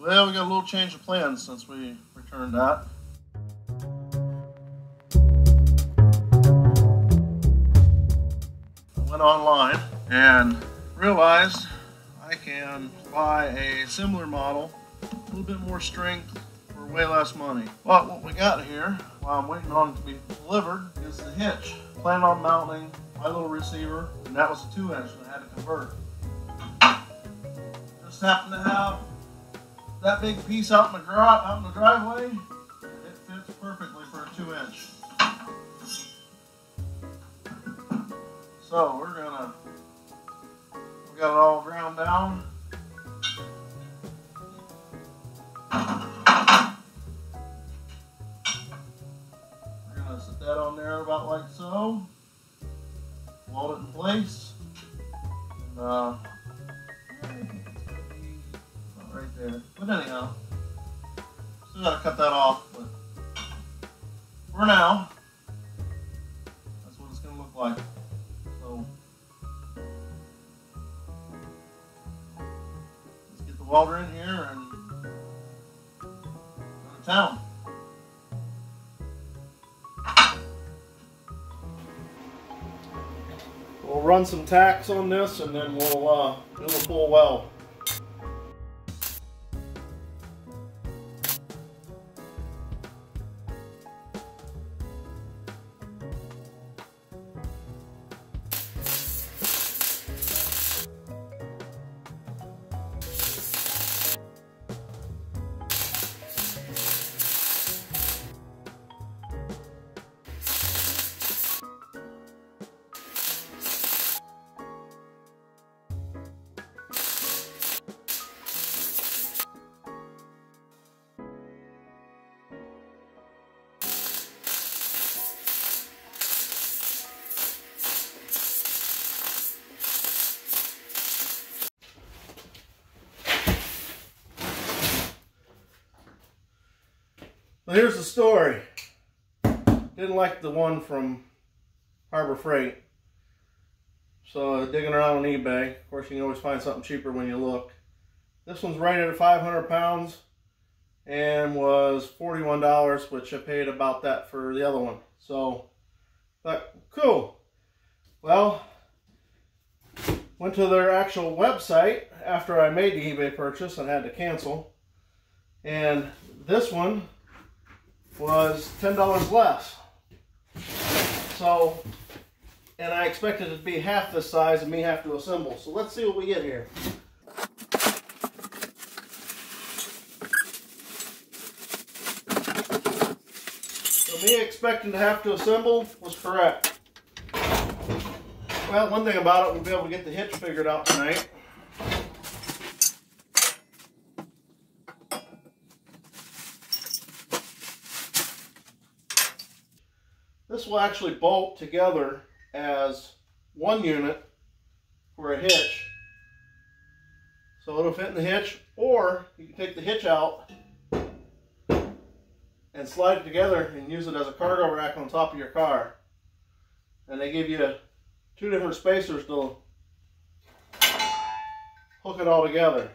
Well, we got a little change of plans since we returned that. I went online and realized I can buy a similar model, a little bit more strength for way less money. But what we got here, while I'm waiting on it to be delivered, is the hitch. Planned on mounting my little receiver, and that was a 2-inch that I had to convert. Just happened to have that big piece out in the driveway. It fits perfectly for a 2-inch. So we got it all ground down. We're gonna set that on there about like so. Weld it in place. And I think it's gonna be about right there. But anyhow, still gotta cut that off, but for now, that's what it's gonna look like. So let's get the welder in here and go to town. We'll run some tacks on this and then we'll do a full weld. Well, here's the story. Didn't like the one from Harbor Freight. So digging around on eBay. Of course, you can always find something cheaper when you look. This one's rated at 500 pounds and was $41, which I paid about that for the other one. So, but cool. Well, went to their actual website after I made the eBay purchase and had to cancel. And this one was $10 less. So, and I expected it to be half this size and me have to assemble. So let's see what we get here. So me expecting to have to assemble was correct. Well, one thing about it, we'll be able to get the hitch figured out tonight. This will actually bolt together as one unit for a hitch. So it'll fit in the hitch, or you can take the hitch out and slide it together and use it as a cargo rack on top of your car. And they give you 2 different spacers to hook it all together.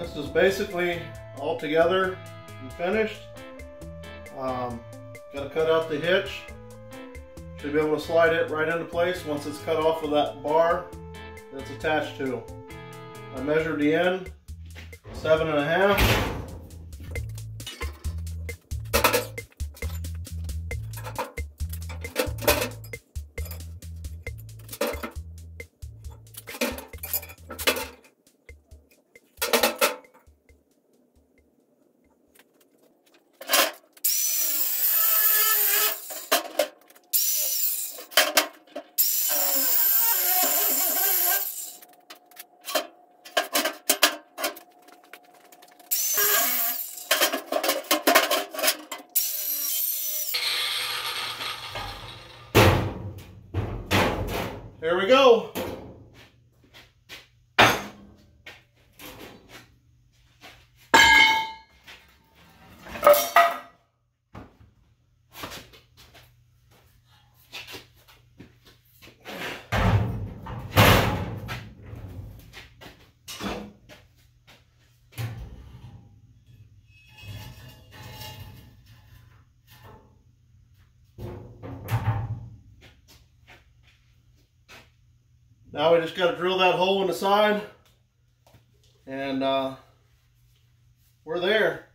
This is basically all together and finished. Got to cut out the hitch. Should be able to slide it right into place once it's cut off of that bar that it's attached to. I measured the end, 7.5. Here we go. Now we just got to drill that hole in the side, and we're there.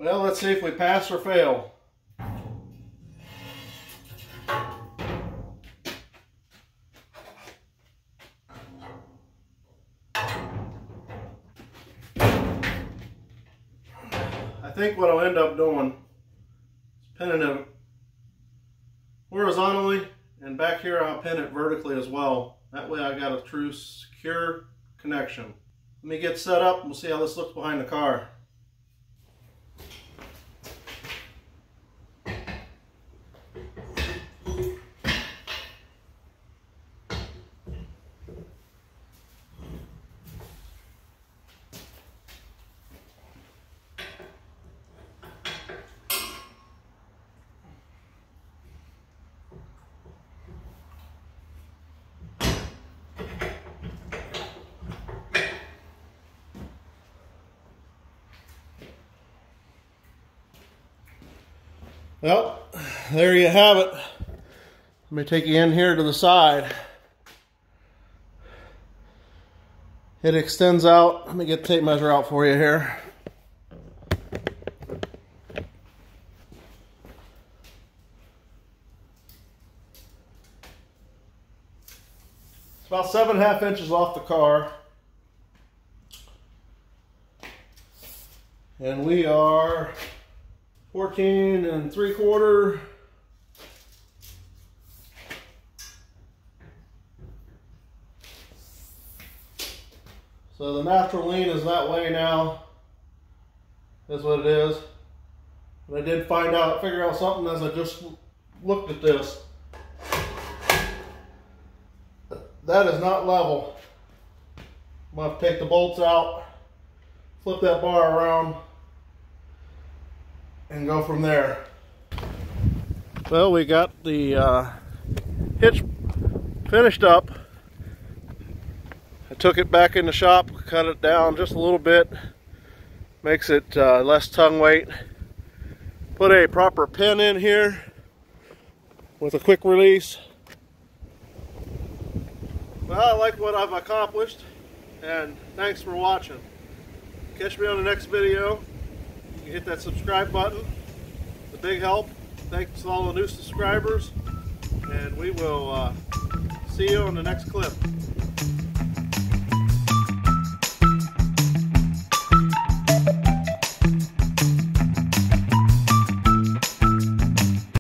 Well, let's see if we pass or fail. I think what I'll end up doing is pinning it horizontally, and back here I'll pin it vertically as well. That way I got a true secure connection. Let me get set up and we'll see how this looks behind the car. Well, there you have it. Let me take you in here to the side. It extends out. Let me get the tape measure out for you here. It's about 7.5 inches off the car. And we are 14 3/4. So the natural lean is that way now. That's what it is. But I did figure out something as I just looked at this. That is not level. I'm going to have to take the bolts out, flip that bar around, and go from there. Well, we got the hitch finished up. I took it back in the shop, cut it down just a little bit, makes it less tongue weight. Put a proper pin in here with a quick release. Well, I like what I've accomplished, and thanks for watching. Catch me on the next video. You can hit that subscribe button. It's a big help. Thanks to all the new subscribers, and we will see you on the next clip.